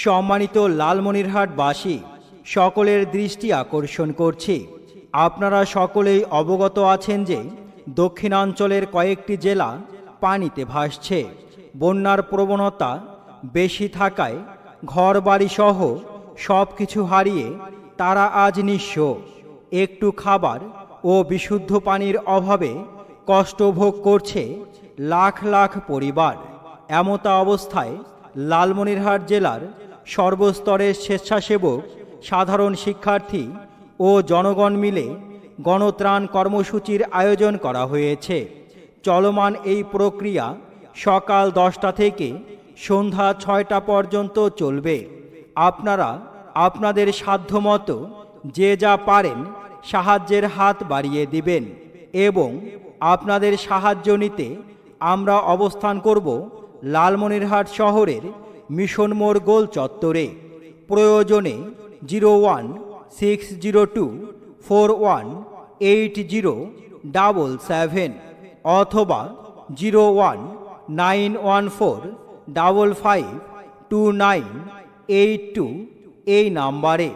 সম্মানিত লালমনিরহাটবাসী, সকলের দৃষ্টি আকর্ষণ করছি। আপনারা সকলেই অবগত আছেন যে দক্ষিণাঞ্চলের কয়েকটি জেলা পানিতে ভাসছে। বন্যার প্রবণতা বেশি থাকায় ঘরবাড়ি সহ সব কিছু হারিয়ে তারা আজ নিঃস্ব। একটু খাবার ও বিশুদ্ধ পানির অভাবে কষ্ট ভোগ করছে লাখ লাখ পরিবার। এমতা অবস্থায় লালমনিরহাট জেলার সর্বস্তরের স্বেচ্ছাসেবক, সাধারণ শিক্ষার্থী ও জনগণ মিলে গণত্রাণ কর্মসূচির আয়োজন করা হয়েছে। চলমান এই প্রক্রিয়া সকাল 10টা থেকে সন্ধ্যা 6টা পর্যন্ত চলবে। আপনারা আপনাদের সাধ্যমতো যে যা পারেন সাহায্যের হাত বাড়িয়ে দিবেন এবং আপনাদের সাহায্য নিতে আমরা অবস্থান করব লালমনিরহাট শহরের মিশন মোড় গোল চত্বরে। প্রয়োজনে 016024180777 অথবা 01914552982 এই নাম্বারে।